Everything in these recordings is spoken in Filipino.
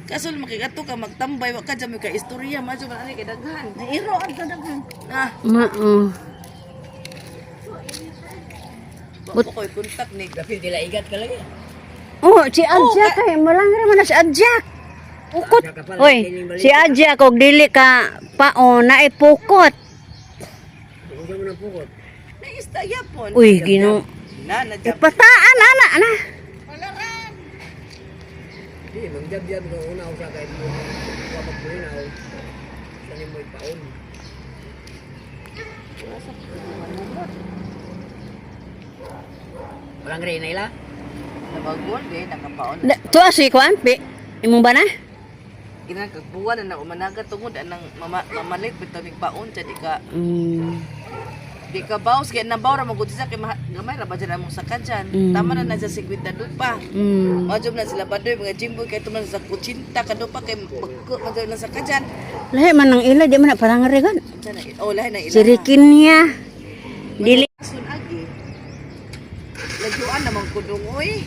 Kaso makigato ka magtambay wa ka jam ka istorya madyo man ani kay daghan. Nairo ang kadaghan. Ah, Mao. wa ko koy kontak ni dapil dila igat ka lagi. Oh, si Adjak kay malangre man na si Adjak. Pukot. Hoy, si Adjak kog dili ka paon na ipukot. Unsa man ang pukot? Na istorya pon. Uy, gino. Na jam. Ipataan ana na. Di mangjab-jab ko una usa kay mo wa magpulinaw. Sani mo ipaon. Walang rin na ila? Nabagol gay nakapaon. Tuwa si kuan pi. Imong ba na? Ina kagbuwan na umanaga tungod anang mamalit bitaw mig paon sa di ka bawas kaya nabaw ra magud sa kay gamay ra ba dyan among sakadyan. Tama na sa 50 dupa. Majom na sila badoy mga jimboy kay tuman sa kutsinta kadupa kay pagko man na sakadyan. Lahi man ang ila di man na palangre gan. Oh lahi na ila. Sirikin niya. Dili. Asun agi. Lajuan naman kudong oy.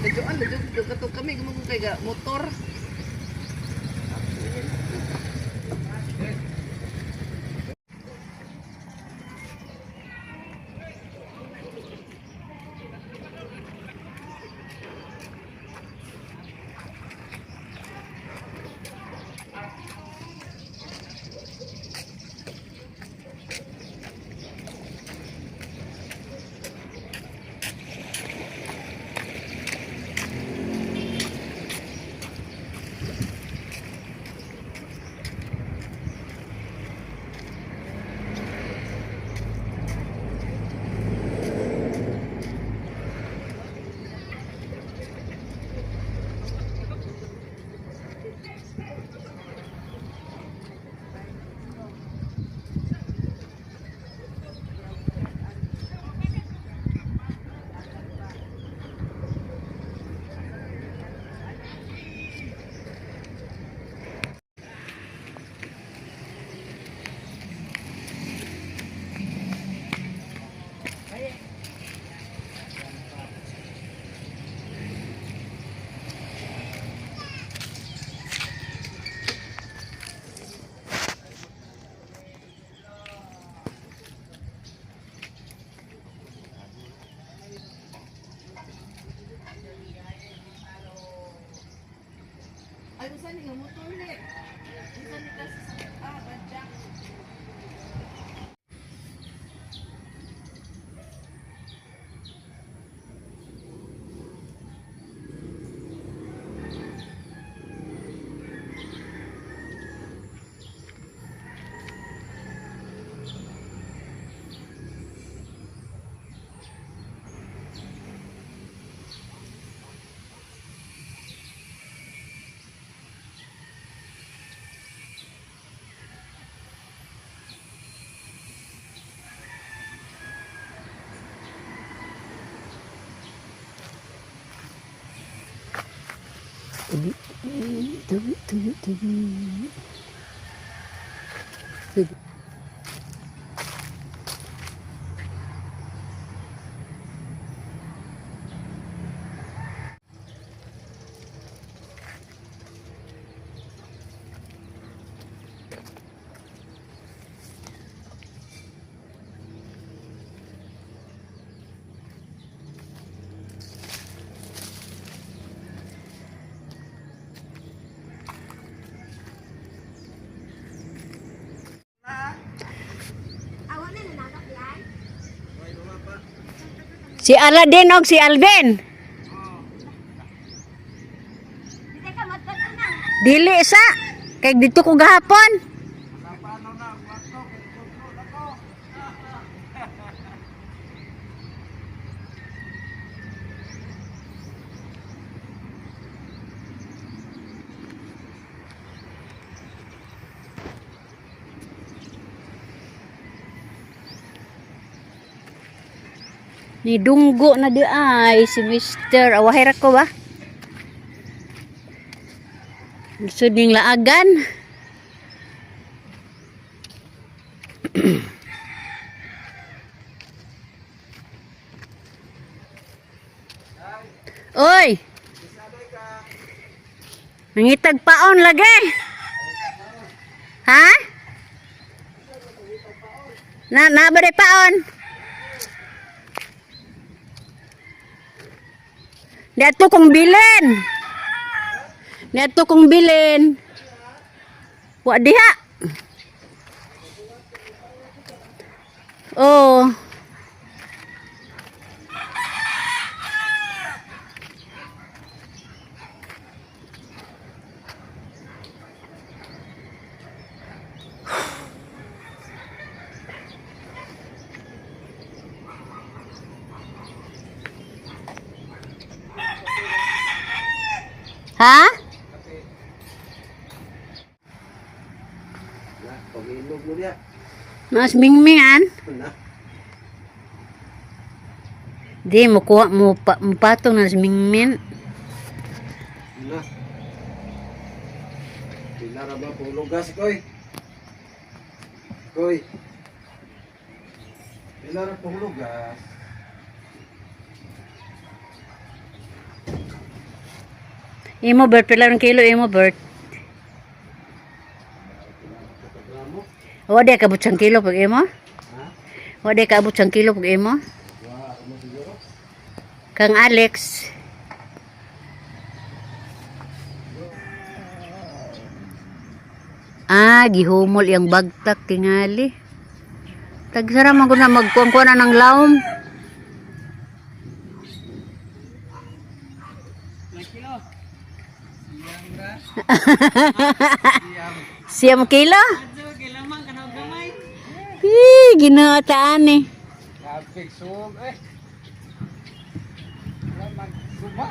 Lajuan kato kami gumugod kay motor. Ay, saan nga motor ni? Saan ni kasi sa badyak. Si Aladdin og si Alvin. Dili sa kay dito ko gahapon. Ni dunggo na di ay si Mr. Awahira ko ba? Gusto ning laagan. Oy. Nangitag paon lagi. Ha? Na ba paon? Dito kong bilin. Dito kong bilin. Wa diha. Oh. Ha? Na, pag-ilog mo niya. Mas mingmingan. Na. Di mo kuha mo patong na mingmin. Na. Pilara ba pong lugas, koy? Koy. Pilara pong lugas. Imo Bert, pila ng kilo imo Bert? Gramo? Wala ka abot sang kilo pag imo? Ha? Wala ka abot sang kilo pag imo? Wa, ano siguro? Kang Alex. Gihumol yang bagtak tingali. Tagsara man ko na magkuha na ng laom. Siyam kilo? Ginataan eh. Kapik sum, Laman suma.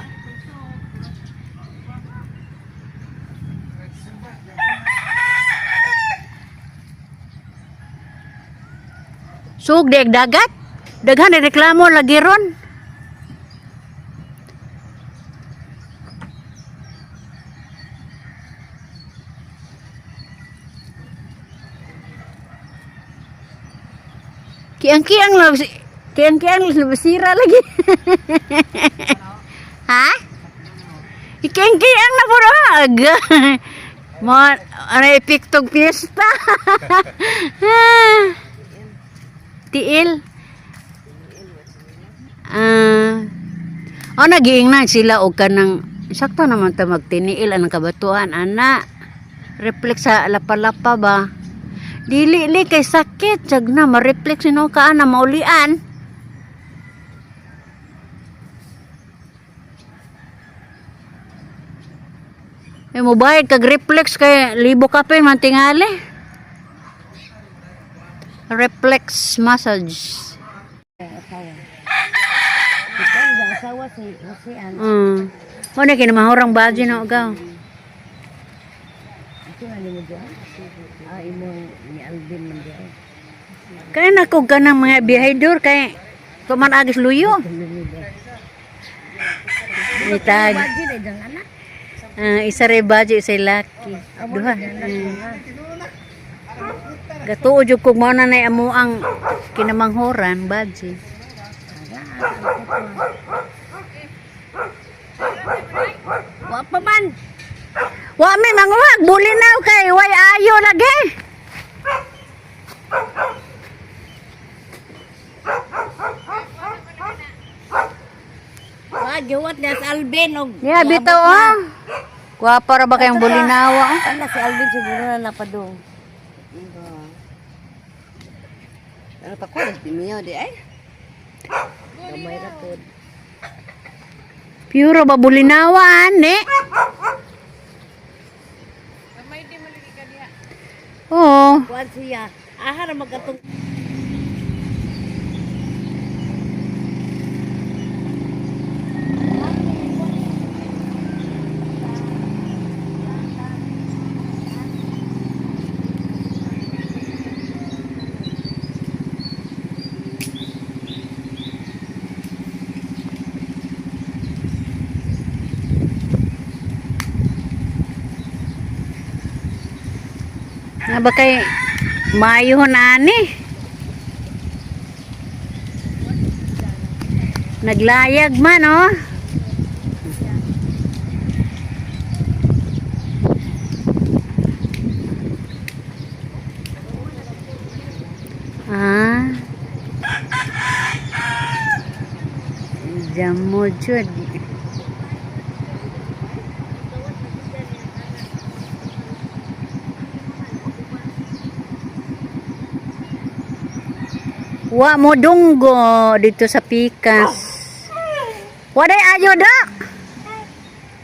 Sug deg dagat. Daghan na reklamo lagi ron. Kiang-kiang lebih sira lagi. Ha? Kiang-kiang na po aga. Mo ano piktog pista. Tiil. Nagiingnan sila og kanang sakto naman ta magtiniil anang kabatuan ana. Reflex sa lapa-lapa ba? Dili kay sakit jag na ma-reflex sino ka na maulian. Mo bayad kag reflex kay libo ka pa man tingali. Reflex massage. Ano kinamahurang badge na ugaw. Kaya nako ganang mga bihaydur kay kuman agis luyo. Itag. Isa ray badge isa laki. Duha. Gatuo jud kog mao na nay amo ang kinamanghoran badge. Wa pa man. Wa mi manguwag bulinaw kay way ayo lagi. Giwat na sa Alvin og Yeah, bitaw ah. Kuha para ba kayong bulinawa? ana si Alvin siguro na napadong. Ano pa ko di miyo di ay. Gamay ra pod. Puro ba bulinawa ani? Gamay di maligi ka diha. Oo. Kuan siya. Aha ra magatong Nga ba kay mayo ani? Naglayag man oh. jud. Wa mo dunggo dito sa pikas. Walay ayo da.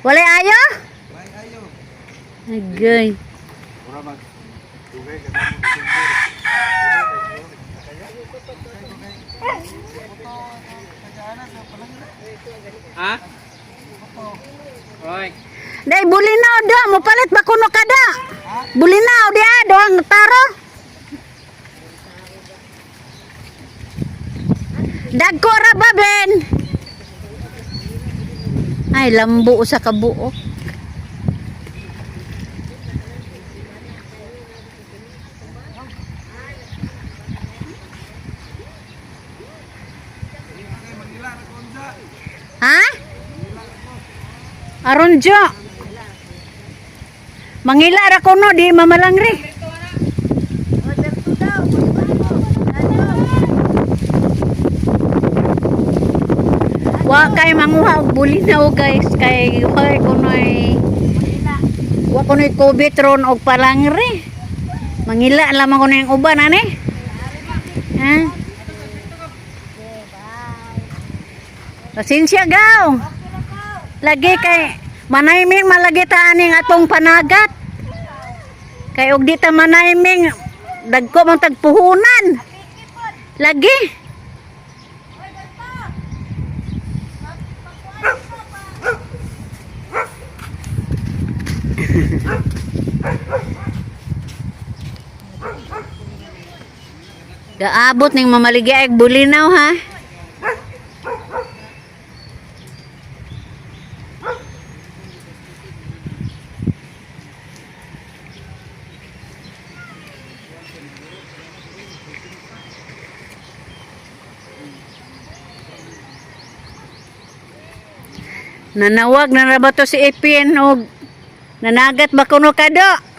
Walay ayo? Agay. Ha? Oy. Day bulinaw da, mo palit ba kuno kada? Bulinaw dia doang taro. Dagko ra ba ben? Ay lambo sa kabuok. Ha? Aronjo. Mangila ra kuno di mamalangri. Wa kay manguha og bulinaw guys kay hoy kunoy. Wa kunoy COVID ron og palangri. Mangila lamang kuno yung uban ani. Ha? Pasensya gaw. Lagi kay manayming malagi ta aning atong panagat. Kay og di ta manayming dagko man tagpuhunan. Lagi. Gaabot ning mamaligya eg bulinaw ha. Nanawag na ra ba to si Ipin og nanagat ba kuno kado?